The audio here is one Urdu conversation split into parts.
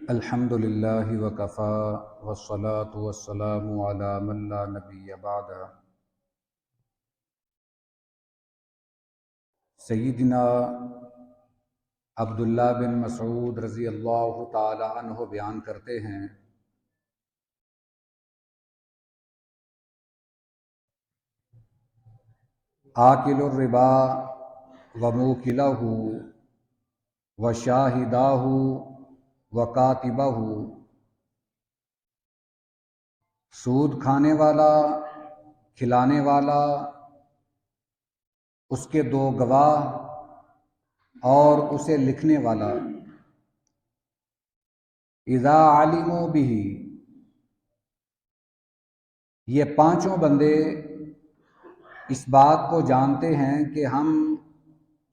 الحمد للہ وکفا والصلاة والسلام علی من لا نبی بعد سیدنا عبداللہ بن مسعود رضی اللہ تعالی عنہ بیان کرتے ہیں آکل الربا وموکلہ وشاہداہ وکاتبہ، سود کھانے والا، کھلانے والا، اس کے دو گواہ اور اسے لکھنے والا، اذا علموا بہ، یہ پانچوں بندے اس بات کو جانتے ہیں کہ ہم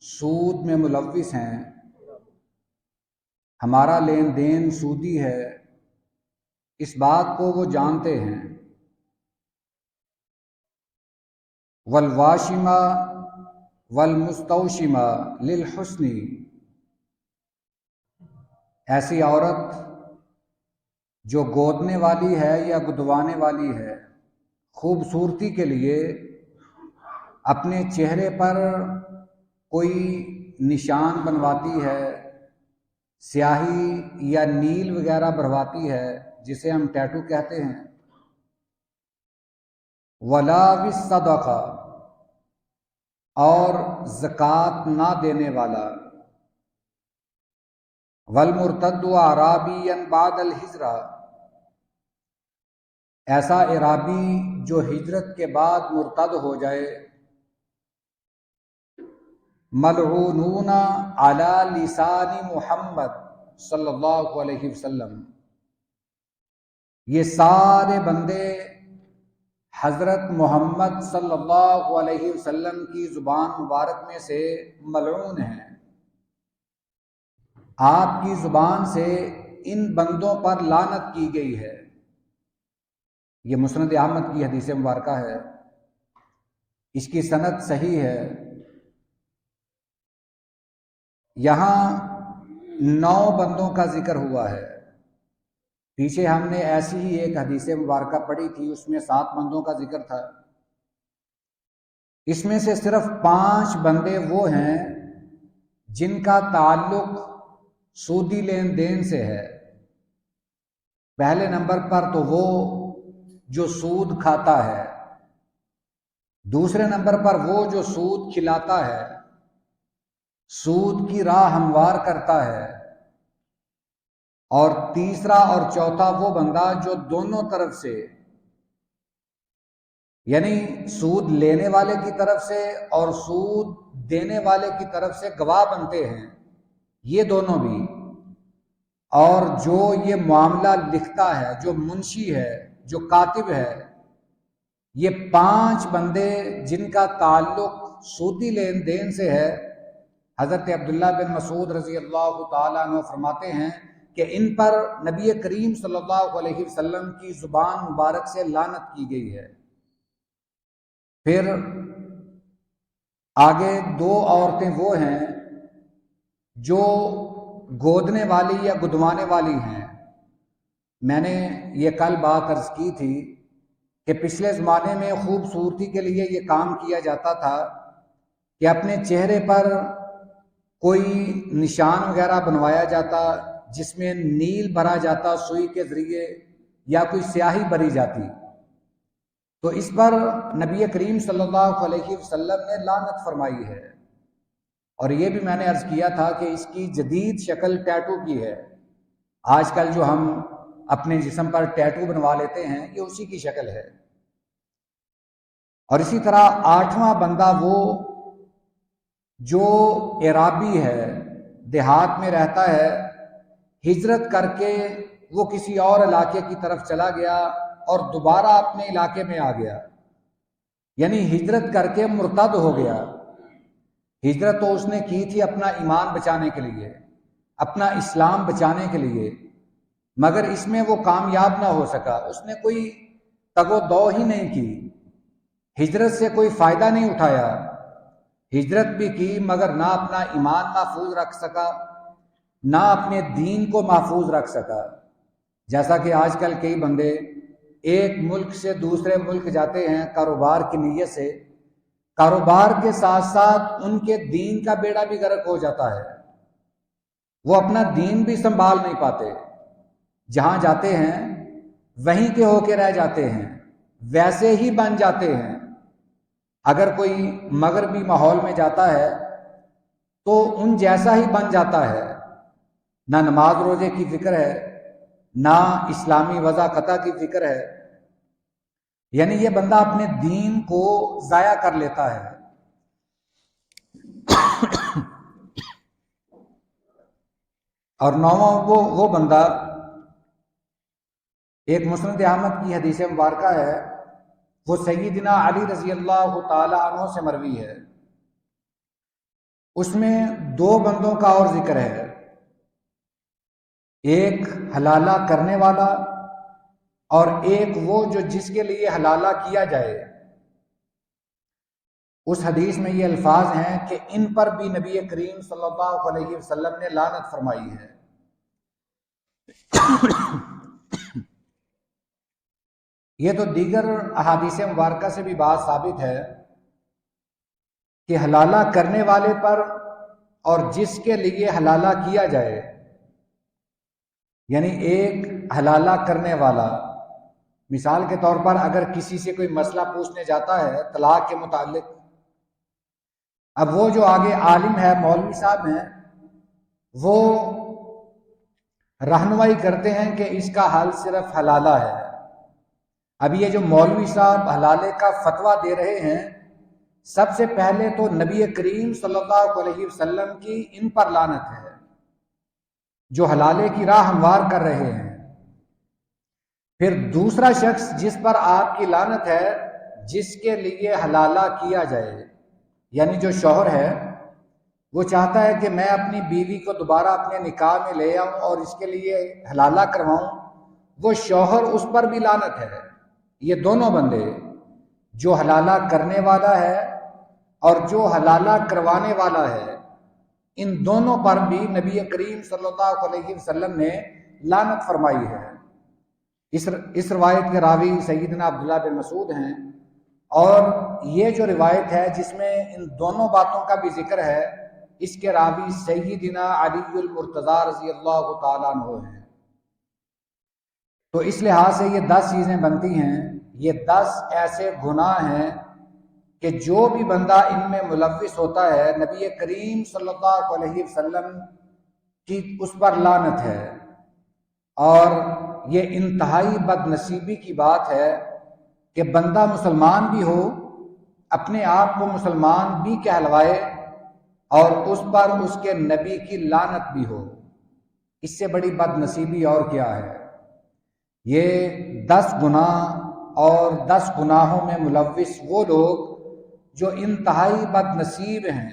سود میں ملوث ہیں، ہمارا لین دین سودی ہے، اس بات کو وہ جانتے ہیں۔ والواشمہ والمستوشمہ للحسن، ایسی عورت جو گودنے والی ہے یا گدوانے والی ہے، خوبصورتی کے لیے اپنے چہرے پر کوئی نشان بنواتی ہے، سیاہی یا نیل وغیرہ بھرواتی ہے جسے ہم ٹیٹو کہتے ہیں۔ ولا بالصدقہ، اور زکوٰۃ نہ دینے والا۔ والمرتد اعرابی بعد الہجرہ، ایسا اعرابی جو ہجرت کے بعد مرتد ہو جائے۔ ملعونون علی لسان محمد صلی اللہ علیہ وسلم، یہ سارے بندے حضرت محمد صلی اللہ علیہ وسلم کی زبان مبارک میں سے ملعون ہیں، آپ کی زبان سے ان بندوں پر لعنت کی گئی ہے۔ یہ مسند احمد کی حدیث مبارکہ ہے، اس کی سند صحیح ہے۔ یہاں 9 بندوں کا ذکر ہوا ہے، پیچھے ہم نے ایسی ہی ایک حدیث مبارکہ پڑھی تھی، اس میں 7 بندوں کا ذکر تھا۔ اس میں سے صرف 5 بندے وہ ہیں جن کا تعلق سودی لین دین سے ہے۔ پہلے نمبر پر تو وہ جو سود کھاتا ہے، دوسرے نمبر پر وہ جو سود کھلاتا ہے، سود کی راہ ہموار کرتا ہے، اور تیسرا اور چوتھا وہ بندہ جو دونوں طرف سے، یعنی سود لینے والے کی طرف سے اور سود دینے والے کی طرف سے گواہ بنتے ہیں، یہ دونوں بھی، اور جو یہ معاملہ لکھتا ہے، جو منشی ہے، جو کاتب ہے، یہ 5 بندے جن کا تعلق سودی لین دین سے ہے۔ حضرت عبداللہ بن مسعود رضی اللہ تعالیٰ عنہ فرماتے ہیں کہ ان پر نبی کریم صلی اللہ علیہ وسلم کی زبان مبارک سے لعنت کی گئی ہے۔ پھر آگے 2 عورتیں وہ ہیں جو گودنے والی یا گدوانے والی ہیں۔ میں نے یہ کل بات عرض کی تھی کہ پچھلے زمانے میں خوبصورتی کے لیے یہ کام کیا جاتا تھا کہ اپنے چہرے پر کوئی نشان وغیرہ بنوایا جاتا جس میں نیل بھرا جاتا سوئی کے ذریعے، یا کوئی سیاہی بھری جاتی، تو اس پر نبی کریم صلی اللہ علیہ وسلم نے لعنت فرمائی ہے۔ اور یہ بھی میں نے عرض کیا تھا کہ اس کی جدید شکل ٹیٹو کی ہے۔ آج کل جو ہم اپنے جسم پر ٹیٹو بنوا لیتے ہیں، یہ اسی کی شکل ہے۔ اور اسی طرح 8واں بندہ وہ جو اعرابی ہے، دیہات میں رہتا ہے، ہجرت کر کے وہ کسی اور علاقے کی طرف چلا گیا اور دوبارہ اپنے علاقے میں آ گیا، یعنی ہجرت کر کے مرتد ہو گیا۔ ہجرت تو اس نے کی تھی اپنا ایمان بچانے کے لیے، اپنا اسلام بچانے کے لیے، مگر اس میں وہ کامیاب نہ ہو سکا، اس نے کوئی تگ و دو ہی نہیں کی، ہجرت سے کوئی فائدہ نہیں اٹھایا، ہجرت بھی کی مگر نہ اپنا ایمان محفوظ رکھ سکا، نہ اپنے دین کو محفوظ رکھ سکا. جیسا کہ آج کل کئی بندے ایک ملک سے دوسرے ملک جاتے ہیں کاروبار کی نیت سے، کاروبار کے ساتھ ساتھ ان کے دین کا بیڑا بھی غرق ہو جاتا ہے، وہ اپنا دین بھی سنبھال نہیں پاتے، جہاں جاتے ہیں وہیں کے ہو کے رہ جاتے ہیں، ویسے ہی بن جاتے ہیں. اگر کوئی مغربی ماحول میں جاتا ہے تو ان جیسا ہی بن جاتا ہے، نہ نماز روزے کی فکر ہے، نہ اسلامی وضاقتہ کی فکر ہے. یعنی یہ بندہ اپنے دین کو ضائع کر لیتا ہے. اور نوواں وہ بندہ، ایک مسند احمد کی حدیث مبارکہ ہے، وہ سیدنا علی رضی اللہ تعالی عنہ سے مروی ہے. اس میں دو بندوں کا اور ذکر ہے، ایک حلالہ کرنے والا اور ایک وہ جو جس کے لیے حلالہ کیا جائے. اس حدیث میں یہ الفاظ ہیں کہ ان پر بھی نبی کریم صلی اللہ علیہ وسلم نے لعنت فرمائی ہے. یہ تو دیگر احادیث مبارکہ سے بھی بات ثابت ہے کہ حلالہ کرنے والے پر اور جس کے لیے حلالہ کیا جائے، یعنی ایک حلالہ کرنے والا، مثال کے طور پر اگر کسی سے کوئی مسئلہ پوچھنے جاتا ہے طلاق کے متعلق، اب وہ جو آگے عالم ہے، مولوی صاحب ہیں، وہ رہنمائی کرتے ہیں کہ اس کا حل صرف حلالہ ہے. اب یہ جو مولوی صاحب حلالے کا فتویٰ دے رہے ہیں، سب سے پہلے تو نبی کریم صلی اللہ علیہ وسلم کی ان پر لعنت ہے جو حلالے کی راہ ہموار کر رہے ہیں. پھر دوسرا شخص جس پر آپ کی لعنت ہے، جس کے لیے حلالہ کیا جائے، یعنی جو شوہر ہے وہ چاہتا ہے کہ میں اپنی بیوی کو دوبارہ اپنے نکاح میں لے آؤں اور اس کے لیے حلالہ کرواؤں، وہ شوہر، اس پر بھی لعنت ہے. یہ دونوں بندے، جو حلالہ کرنے والا ہے اور جو حلالہ کروانے والا ہے، ان دونوں پر بھی نبی کریم صلی اللہ علیہ وسلم نے لعنت فرمائی ہے. اس روایت کے راوی سیدنا عبداللہ بن مسعود ہیں، اور یہ جو روایت ہے جس میں ان دونوں باتوں کا بھی ذکر ہے، اس کے راوی سیدنا علی المرتضیٰ رضی اللہ تعالیٰ عنہ ہیں. تو اس لحاظ سے یہ 10 چیزیں بنتی ہیں، یہ 10 ایسے گناہ ہیں کہ جو بھی بندہ ان میں ملوث ہوتا ہے، نبی کریم صلی اللہ علیہ وسلم کی اس پر لعنت ہے. اور یہ انتہائی بد نصیبی کی بات ہے کہ بندہ مسلمان بھی ہو، اپنے آپ کو مسلمان بھی کہلوائے، اور اس پر اس کے نبی کی لعنت بھی ہو. اس سے بڑی بد نصیبی اور کیا ہے؟ یہ 10 گناہ اور 10 گناہوں میں ملوث وہ لوگ جو انتہائی بد نصیب ہیں،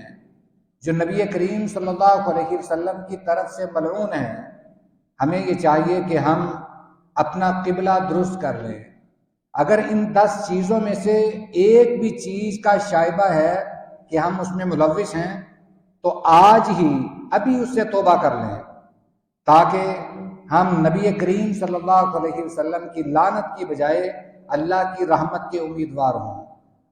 جو نبی کریم صلی اللہ علیہ وسلم کی طرف سے ملعون ہیں. ہمیں یہ چاہیے کہ ہم اپنا قبلہ درست کر لیں. اگر ان 10 چیزوں میں سے ایک بھی چیز کا شائبہ ہے کہ ہم اس میں ملوث ہیں، تو آج ہی ابھی اس سے توبہ کر لیں، تاکہ ہم نبی کریم صلی اللہ علیہ وسلم کی لعنت کی بجائے اللہ کی رحمت کے امیدوار ہوں.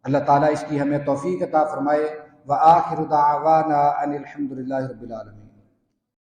اللہ تعالیٰ اس کی ہمیں توفیق عطا فرمائے. وآخر دعوانا ان الحمد للہ رب العالمین.